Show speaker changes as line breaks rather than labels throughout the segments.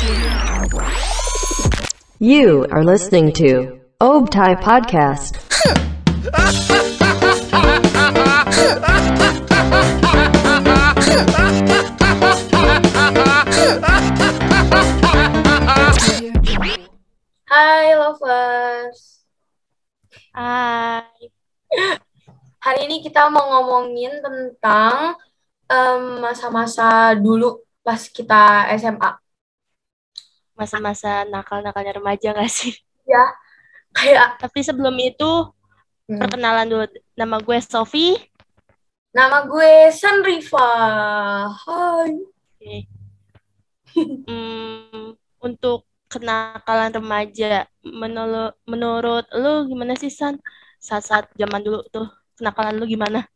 You are listening to Obtai Podcast.
Hai lovers.
Hai.
Hari ini kita mau ngomongin tentang masa-masa dulu pas kita SMA.
Masa-masa nakal-nakalnya remaja gak sih?
Ya, kayak
Tapi sebelum itu, perkenalan dulu. Nama gue Sofi.
nama gue Sanrifa. Hai.
Oke. Untuk kenakalan remaja, menurut lu gimana sih, San? Saat-saat zaman dulu tuh, kenakalan lu gimana?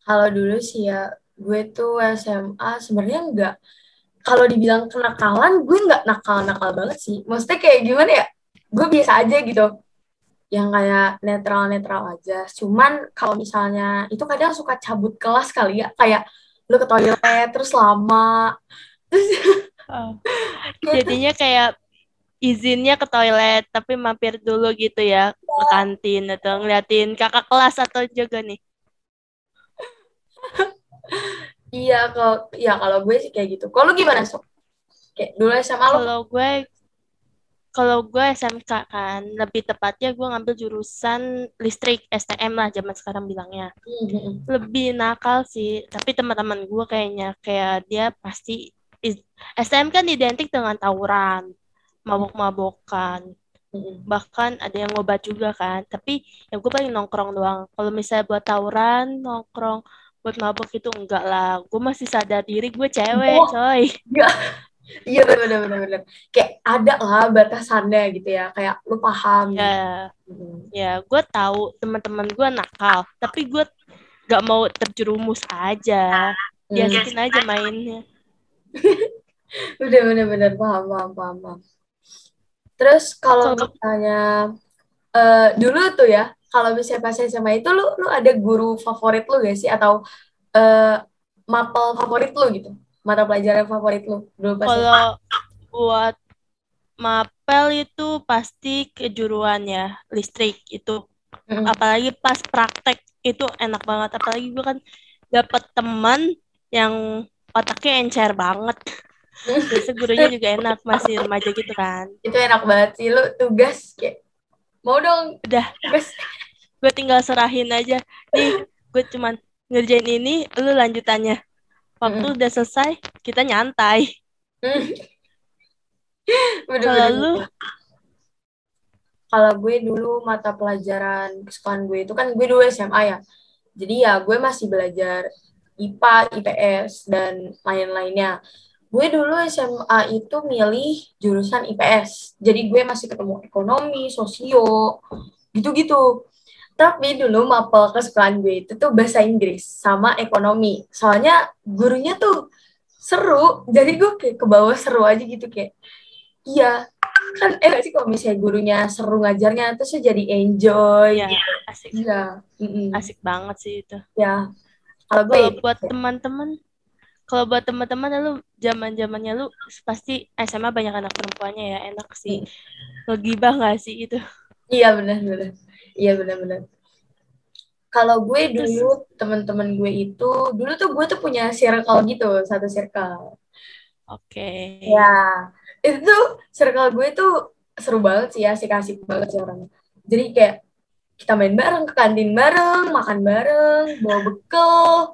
Kalau dulu sih ya, gue tuh SMA sebenarnya enggak. Kalau dibilang kenakalan, gue nggak nakal-nakal banget sih. Maksudnya kayak gimana ya? Gue biasa aja gitu. Yang kayak netral-netral aja. Cuman kalau misalnya itu kadang suka cabut kelas kali ya, kayak lu ke toilet terus lama. Terus
Jadinya kayak izinnya ke toilet, tapi mampir dulu gitu ya, ke kantin atau ngeliatin kakak kelas atau juga nih.
iya kalau gue sih kayak gitu. Kalau lu gimana, Sob? Kayak dulu SMA lu?
Kalau gue SMK kan, lebih tepatnya gue ngambil jurusan listrik STM lah zaman sekarang bilangnya. Lebih nakal sih, tapi teman-teman gue kayaknya kayak dia pasti STM kan identik dengan tawuran, mabok-mabokan. Bahkan ada yang ngobat juga kan, tapi ya gue paling nongkrong doang. Kalau misalnya buat tawuran, nongkrong, buat mabok itu enggak lah. Gue masih sadar diri gue cewek, coy.
Iya. Iya benar. Kayak ada lah batasannya gitu ya. Kayak lu paham.
Ya, ya gue tahu teman-teman gue nakal, tapi gue gak mau terjerumus aja. Biasain aja mainnya.
Bener paham. Terus kalau misalnya dulu tuh ya, kalau misalnya pas SMA itu lu ada guru favorit lu gak sih atau mapel favorit lu gitu? Mata pelajaran favorit lu dulu pas SMA?
Kalau buat mapel itu pasti kejuruan ya, listrik itu. Apalagi pas praktek itu enak banget. Apalagi gue kan dapet teman yang otaknya encer banget. Biasa gurunya juga enak, masih remaja gitu kan.
Itu enak banget sih, lu tugas kayak mau dong
Udah,
tugas.
gue tinggal serahin aja. Nih, gue cuman ngerjain ini, lu lanjutannya. Waktu udah selesai, kita nyantai. Kalau lu?
Kalau gue dulu mata pelajaran kesukaan gue itu kan gue dulu SMA ya. Jadi ya gue masih belajar IPA, IPS, dan lain-lainnya. Gue dulu SMA itu milih jurusan IPS. Jadi gue masih ketemu ekonomi, sosio, gitu-gitu. Tapi dulu mapel kesukaan gue itu tuh bahasa Inggris sama ekonomi. Soalnya gurunya tuh seru. Jadi gue kayak ke bawah seru aja gitu kayak. Iya, kan gak sih kalau misalnya gurunya seru ngajarnya terus jadi enjoy
Ya,
gitu.
asik.
Iya.
Asik banget sih itu.
Ya, kalau gue
Kalau buat teman-teman lu zaman-zamannya lu pasti SMA banyak anak perempuannya ya, enak sih. Ngegibah nggak sih itu?
iya benar. Iya benar. Kalau gue dulu teman-teman gue itu dulu tuh gue tuh punya circle gitu, satu circle.
Oke.
Ya, itu tuh circle gue tuh seru banget sih, asik-asik banget sih orangnya. Jadi kayak kita main bareng, ke kantin bareng, makan bareng, bawa bekal,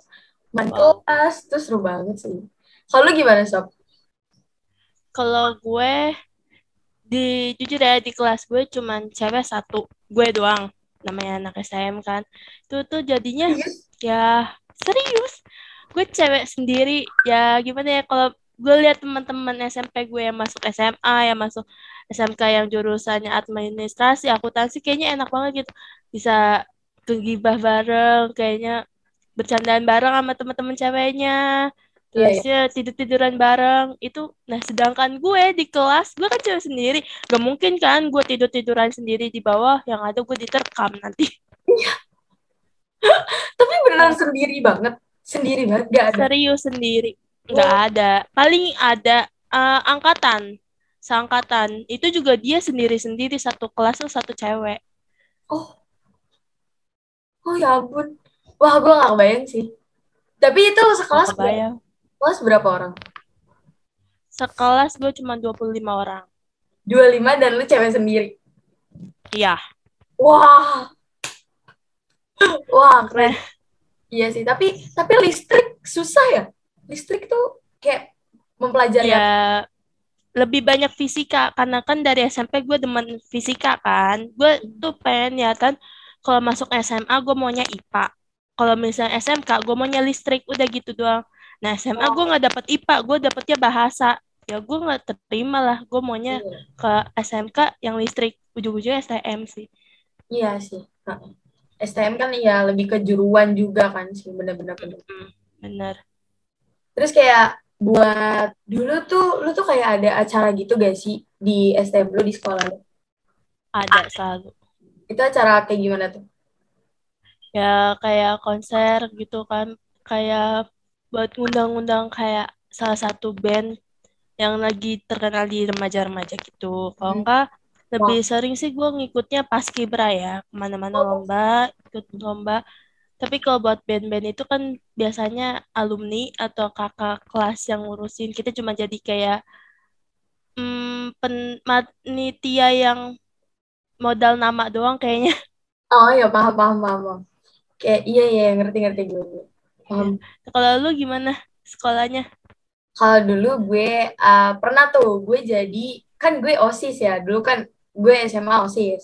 main kelas, tuh seru banget sih. Kalau lu gimana, Sob?
Kalau gue jujur ya di kelas gue cuman cewek satu, gue doang. Namanya anak SM kan. Itu tuh jadinya ya serius. Gue cewek sendiri ya gimana ya kalau gue lihat teman-teman SMP gue yang masuk SMA, yang masuk SMK yang jurusannya administrasi, akuntansi kayaknya enak banget gitu. Bisa kegibah bareng, kayaknya bercandaan bareng sama teman-teman ceweknya. Terus ya tidur-tiduran bareng itu. Nah sedangkan gue di kelas gue kan cewek sendiri, gak mungkin kan gue tidur-tiduran sendiri di bawah, yang ada gue diterkam nanti.
Tapi beneran sendiri banget gak ada.
Serius sendiri, gak ada. Paling ada Angkatan. Seangkatan. Itu juga dia sendiri-sendiri, satu kelas tuh satu cewek.
Oh, oh ya ampun. Wah, gue gak kebayang sih. Tapi itu
Gak
sekelas berapa?
kebayang.
Kelas berapa orang?
Sekelas gue cuma 25 orang.
25 dan lu cewek sendiri.
Iya.
Wah, wah keren.
Nah,
Iya sih, tapi listrik susah ya. Listrik tuh kayak mempelajari
ya
apa?
lebih banyak fisika. Karena kan dari SMP gue demen fisika kan. Gue tuh pengen ya kan, kalau masuk SMA gue maunya IPA. Kalau misalnya SMK gue maunya listrik. Udah gitu doang. Nah SMA gue
Oh,
nggak dapet IPA. Gue dapetnya bahasa. Ya gue nggak terima lah. Gue maunya
iya.
ke SMK yang listrik. Ujung-ujungnya STM sih.
Iya sih. Heeh. STM kan ya lebih kejuruan juga kan sih, bener-bener.
Mm, bener.
Terus kayak buat dulu tuh, lu tuh kayak ada acara gitu gak sih di STM lu di sekolah lu?
Ada selalu.
Itu acara kayak gimana tuh?
Ya kayak konser gitu kan. Kayak buat ngundang-ngundang kayak salah satu band yang lagi terkenal di remaja-remaja gitu. Kalau
Hmm.
enggak, lebih
Wah,
sering sih gue ngikutnya Paskibra ya. Kemana-mana lomba, ikut lomba. Tapi kalau buat band-band itu kan biasanya alumni atau kakak kelas yang ngurusin. Kita cuma jadi kayak panitia yang modal nama doang kayaknya.
oh ya paham, paham, paham, paham. Kayak iya, iya, ngerti, ngerti gue. Paham.
Ya. Kalau lu gimana sekolahnya?
Kalau dulu gue pernah tuh gue jadi, kan gue OSIS ya. Dulu kan gue SMA OSIS.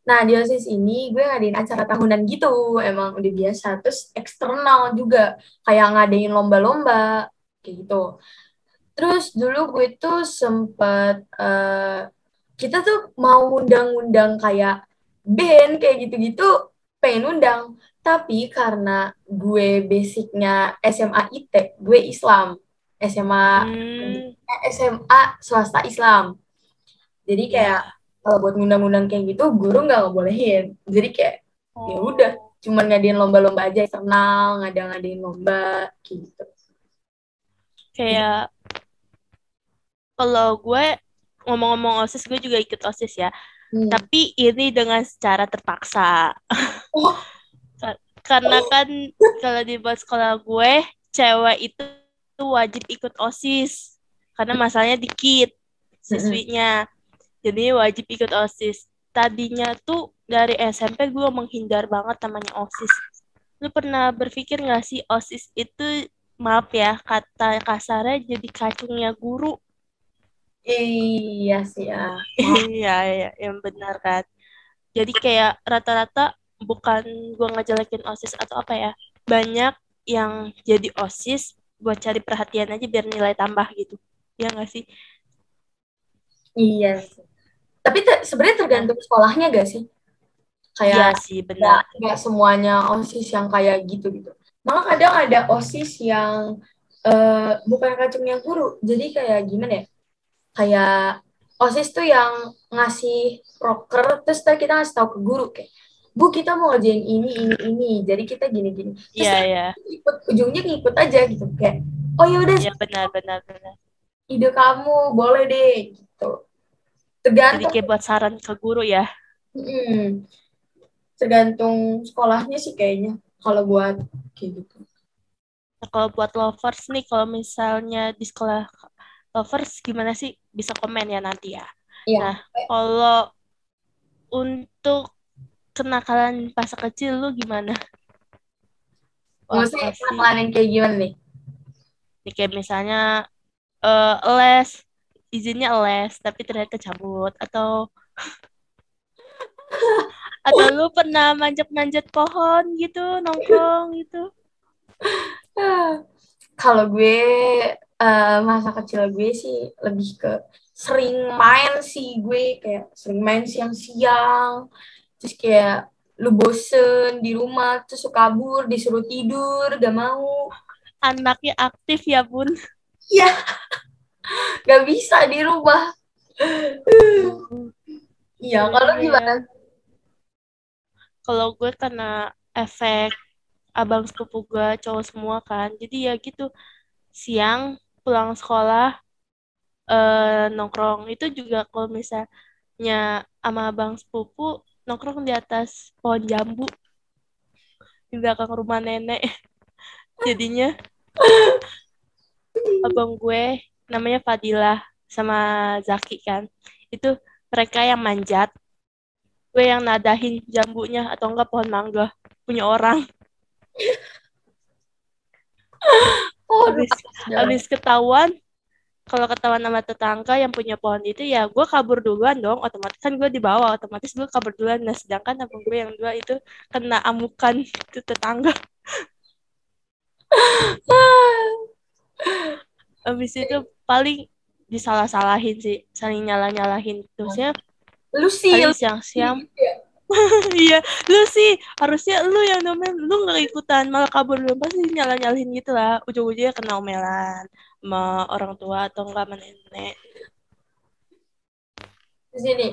Nah, di OSIS ini gue ngadain acara tahunan gitu. Emang udah biasa. Terus eksternal juga. Kayak ngadain lomba-lomba. Kayak gitu. Terus dulu gue tuh sempet, kita tuh mau undang-undang kayak band kayak gitu-gitu, pengen undang. Tapi karena gue basicnya SMA IT, gue Islam. SMA
Hmm,
SMA swasta Islam. Jadi kayak
ya.
kalau buat ngundang-ngundang kayak gitu, guru nggak ngebolehin. Jadi kayak ya udah,
Oh,
cuman ngadain lomba-lomba aja eksternal, ngadain lomba kayak gitu. Jadi,
kayak kalau gue ngomong-ngomong OSIS, gue juga ikut OSIS ya.
hmm.
Tapi ini dengan secara terpaksa.
Oh,
Karena kan kalau di buat sekolah gue, cewek itu wajib ikut OSIS. Karena masalahnya dikit
mm-mm.
siswinya. Jadi wajib ikut OSIS. Tadinya tuh dari SMP gue menghindar banget namanya OSIS. Lu pernah berpikir nggak sih OSIS itu, maaf ya, kata kasarnya jadi kacungnya guru.
Iya sih ya.
Iya, iya, yang benar kan. Jadi kayak rata-rata bukan gue ngejelekin OSIS atau apa ya. Banyak yang jadi OSIS buat cari perhatian aja biar nilai tambah gitu. Ya nggak sih?
Iya sih. Tapi sebenarnya
Nah,
tergantung sekolahnya gak sih?
iya
Kayak
sih benar.
nggak semuanya OSIS yang kayak gitu gitu. Malah kadang ada OSIS yang bukan kacungnya guru. Jadi kayak gimana ya? Kayak OSIS tuh yang ngasih proker, terus ntar kita ngasih tahu ke guru kayak, Bu, kita mau ngerjain ini. Jadi kita gini-gini. Terus
Iya,
ya
iya.
ikut, ujungnya ngikut aja gitu. Kayak, oh ya udah,
Iya benar, benar, benar.
ide kamu, boleh deh, gitu.
Jadi
Tergantung,
kayak buat saran ke guru ya.
mm, tergantung sekolahnya sih kayaknya. Kalau buat kayak gitu.
Nah, kalau buat lovers nih, kalau misalnya di sekolah lovers gimana sih? Bisa komen ya nanti ya.
Iya.
Nah, kalau untuk kenakalan masa kecil lu gimana? Wah,
Maksudnya
pasti.
kenakalan yang kayak gimana nih?
Nih, kayak misalnya les, izinnya les, tapi ternyata cabut. Atau lu pernah manjat-manjat pohon gitu, nongkrong gitu.
Ah, kalau gue, masa kecil gue sih lebih ke sering main sih gue, kayak sering main siang-siang, terus kayak lu bosen di rumah, terus suka kabur, disuruh tidur, gak mau.
Anaknya aktif ya, Bun.
Ya, gak bisa di rumah.
Hmm,
Iya,
iya
kalau
juga ya.
gimana?
Kalau gue karena efek abang sepupu gue cowok semua kan. Jadi ya gitu, siang pulang sekolah nongkrong itu juga kalau misalnya sama abang sepupu nongkrong di atas pohon jambu di belakang rumah nenek. Jadinya abang gue namanya Fadilah sama Zaki kan. Itu mereka yang manjat, gue yang nadahin jambunya atau enggak pohon mangga punya orang.
Oh,
Habis ketahuan, kalau ketahuan sama tetangga yang punya pohon itu ya gue kabur duluan dong, otomatis kan gue di bawah, otomatis gue kabur duluan. Nah sedangkan abang gue yang dua itu kena amukan itu tetangga. Habis itu paling disalah-salahin sih, saling nyalah-nyalahin. Terusnya
lu sih
paling siang-siang. Iya, lu sih harusnya lu yang nomen, lu nggak ikutan malah kabur dulu, pasti nyalah-nyalahin gitu lah. Ujung-ujungnya kena omelan sama orang tua atau enggak sama nenek.
Terus ini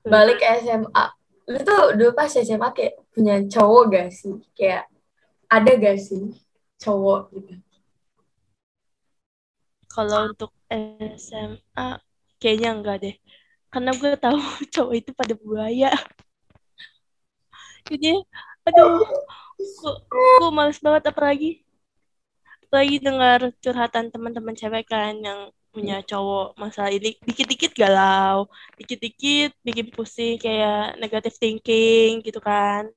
balik ke SMA. Lu tuh dulu pas SMA kayak punya cowok gak sih? Kayak ada gak sih cowok gitu?
Kalau untuk SMA kayaknya enggak deh. Karena gue tahu cowok itu pada buaya. Jadi aduh, gue males banget apalagi dengar curhatan teman-teman cewek kan yang punya cowok masalah ini, dikit-dikit galau, dikit-dikit bikin pusing kayak negative thinking gitu kan.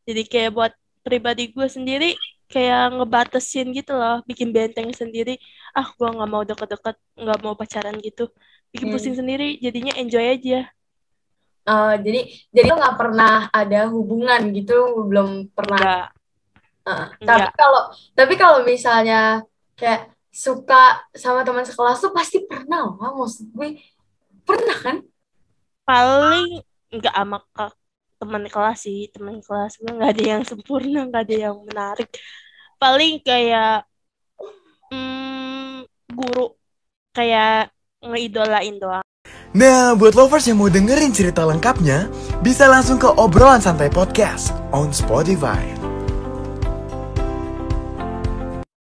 Jadi kayak buat pribadi gue sendiri kayak ngebatasin gitu loh, bikin benteng sendiri. Ah, gue nggak mau deket-deket, nggak mau pacaran gitu. Bikin pusing sendiri, jadinya enjoy aja.
Jadi lo nggak pernah ada hubungan gitu, belum pernah.
Enggak.
Tapi kalau misalnya kayak suka sama teman sekelas tuh pasti pernah lah, maksud gue pernah kan?
Paling enggak sama teman kelas sih, teman kelas gue nggak ada yang sempurna, nggak ada yang menarik. Paling kayak guru, kayak ngeidolain doang.
Nah, buat lovers yang mau dengerin cerita lengkapnya, bisa langsung ke Obrolan Santai Podcast on Spotify.